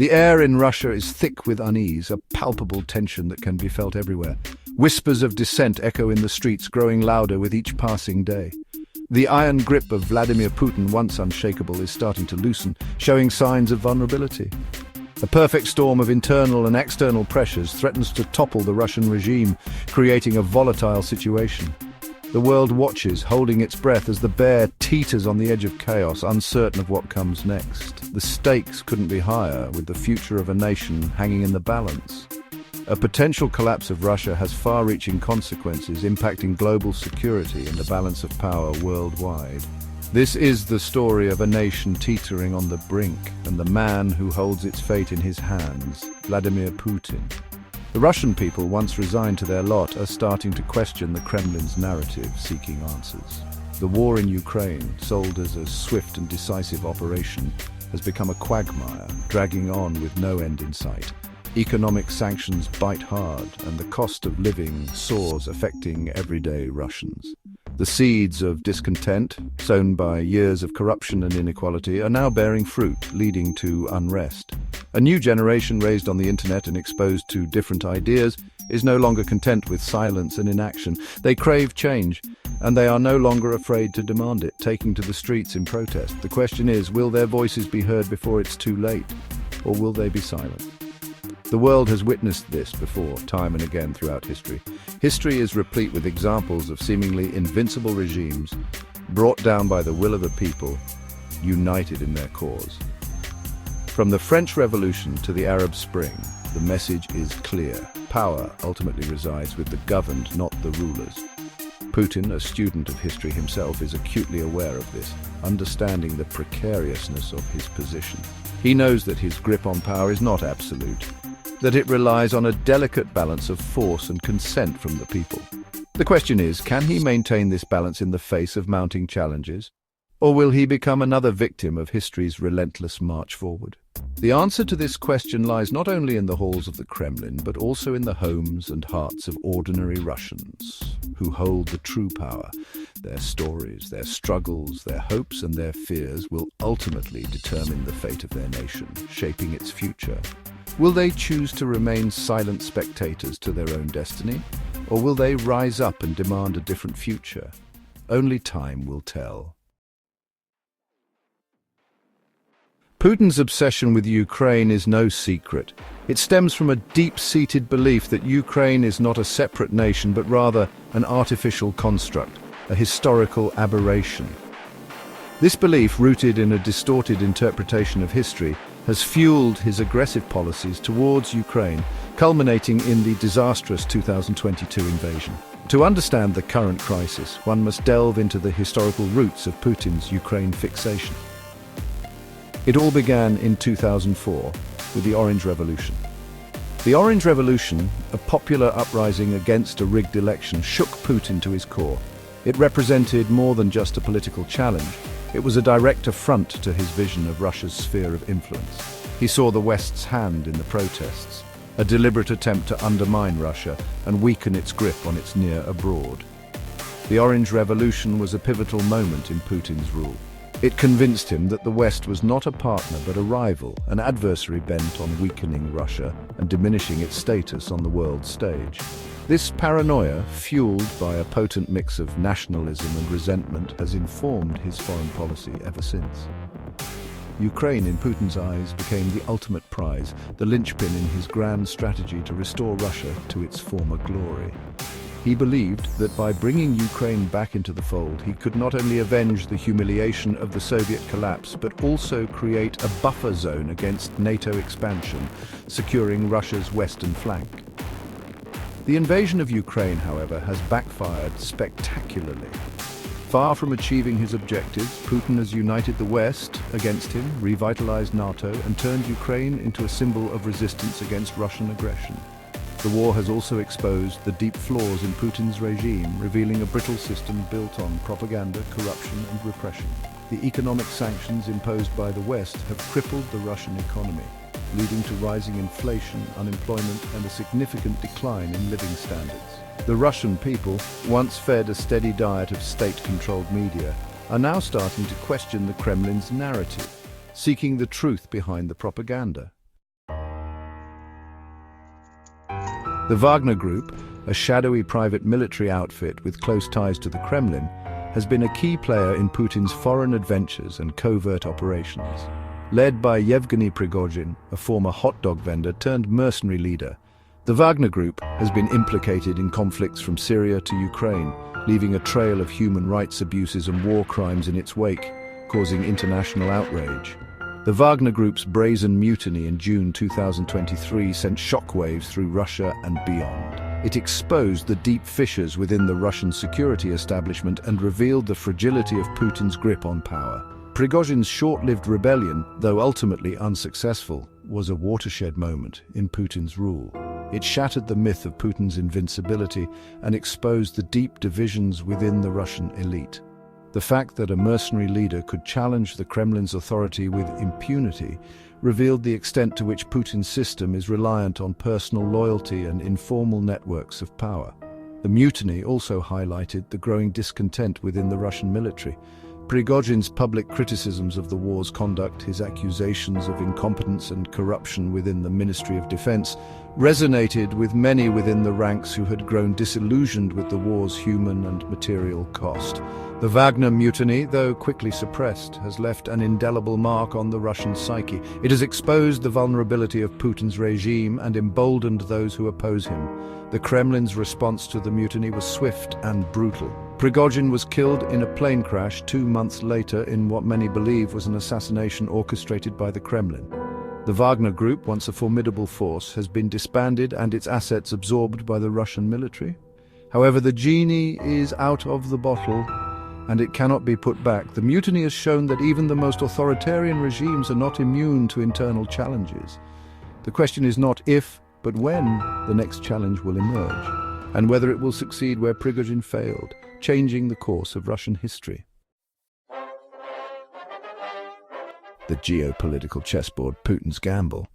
The air in Russia is thick with unease, a palpable tension that can be felt everywhere. Whispers of dissent echo in the streets, growing louder with each passing day. The iron grip of Vladimir Putin, once unshakable, is starting to loosen, showing signs of vulnerability. A perfect storm of internal and external pressures threatens to topple the Russian regime, creating a volatile situation. The world watches, holding its breath as the bear teeters on the edge of chaos, uncertain of what comes next. The stakes couldn't be higher, with the future of a nation hanging in the balance. A potential collapse of Russia has far-reaching consequences, impacting global security and the balance of power worldwide. This is the story of a nation teetering on the brink, and the man who holds its fate in his hands, Vladimir Putin. The Russian people, once resigned to their lot, are starting to question the Kremlin's narrative, seeking answers. The war in Ukraine, sold as a swift and decisive operation, has become a quagmire, dragging on with no end in sight. Economic sanctions bite hard, and the cost of living soars, affecting everyday Russians. The seeds of discontent, sown by years of corruption and inequality, are now bearing fruit, leading to unrest. A new generation raised on the internet and exposed to different ideas is no longer content with silence and inaction. They crave change, and they are no longer afraid to demand it, taking to the streets in protest. The question is, will their voices be heard before it's too late, or will they be silent? The world has witnessed this before, time and again throughout history. History is replete with examples of seemingly invincible regimes brought down by the will of a people, united in their cause. From the French Revolution to the Arab Spring, the message is clear. Power ultimately resides with the governed, not the rulers. Putin, a student of history himself, is acutely aware of this, understanding the precariousness of his position. He knows that his grip on power is not absolute, that it relies on a delicate balance of force and consent from the people. The question is, can he maintain this balance in the face of mounting challenges? Or will he become another victim of history's relentless march forward? The answer to this question lies not only in the halls of the Kremlin, but also in the homes and hearts of ordinary Russians who hold the true power. Their stories, their struggles, their hopes and their fears will ultimately determine the fate of their nation, shaping its future. Will they choose to remain silent spectators to their own destiny, or will they rise up and demand a different future? Only time will tell. Putin's obsession with Ukraine is no secret. It stems from a deep-seated belief that Ukraine is not a separate nation, but rather an artificial construct, a historical aberration. This belief, rooted in a distorted interpretation of history, has fueled his aggressive policies towards Ukraine, culminating in the disastrous 2022 invasion. To understand the current crisis, one must delve into the historical roots of Putin's Ukraine fixation. It all began in 2004 with the Orange Revolution. The Orange Revolution, a popular uprising against a rigged election, shook Putin to his core. It represented more than just a political challenge. It was a direct affront to his vision of Russia's sphere of influence. He saw the West's hand in the protests, a deliberate attempt to undermine Russia and weaken its grip on its near abroad. The Orange Revolution was a pivotal moment in Putin's rule. It convinced him that the West was not a partner but a rival, an adversary bent on weakening Russia and diminishing its status on the world stage. This paranoia, fueled by a potent mix of nationalism and resentment, has informed his foreign policy ever since. Ukraine, in Putin's eyes, became the ultimate prize, the linchpin in his grand strategy to restore Russia to its former glory. He believed that by bringing Ukraine back into the fold, he could not only avenge the humiliation of the Soviet collapse, but also create a buffer zone against NATO expansion, securing Russia's western flank. The invasion of Ukraine, however, has backfired spectacularly. Far from achieving his objectives, Putin has united the West against him, revitalized NATO, and turned Ukraine into a symbol of resistance against Russian aggression. The war has also exposed the deep flaws in Putin's regime, revealing a brittle system built on propaganda, corruption, and repression. The economic sanctions imposed by the West have crippled the Russian economy, leading to rising inflation, unemployment, and a significant decline in living standards. The Russian people, once fed a steady diet of state-controlled media, are now starting to question the Kremlin's narrative, seeking the truth behind the propaganda. The Wagner Group, a shadowy private military outfit with close ties to the Kremlin, has been a key player in Putin's foreign adventures and covert operations. Led by Yevgeny Prigozhin, a former hot dog vendor turned mercenary leader, the Wagner Group has been implicated in conflicts from Syria to Ukraine, leaving a trail of human rights abuses and war crimes in its wake, causing international outrage. The Wagner Group's brazen mutiny in June 2023 sent shockwaves through Russia and beyond. It exposed the deep fissures within the Russian security establishment and revealed the fragility of Putin's grip on power. Prigozhin's short-lived rebellion, though ultimately unsuccessful, was a watershed moment in Putin's rule. It shattered the myth of Putin's invincibility and exposed the deep divisions within the Russian elite. The fact that a mercenary leader could challenge the Kremlin's authority with impunity revealed the extent to which Putin's system is reliant on personal loyalty and informal networks of power. The mutiny also highlighted the growing discontent within the Russian military. Prigozhin's public criticisms of the war's conduct, his accusations of incompetence and corruption within the Ministry of Defense, resonated with many within the ranks who had grown disillusioned with the war's human and material cost. The Wagner mutiny, though quickly suppressed, has left an indelible mark on the Russian psyche. It has exposed the vulnerability of Putin's regime and emboldened those who oppose him. The Kremlin's response to the mutiny was swift and brutal. Prigozhin was killed in a plane crash 2 months later in what many believe was an assassination orchestrated by the Kremlin. The Wagner Group, once a formidable force, has been disbanded and its assets absorbed by the Russian military. However, the genie is out of the bottle, and it cannot be put back. The mutiny has shown that even the most authoritarian regimes are not immune to internal challenges. The question is not if, but when the next challenge will emerge, and whether it will succeed where Prigozhin failed, changing the course of Russian history. The geopolitical chessboard, Putin's gamble.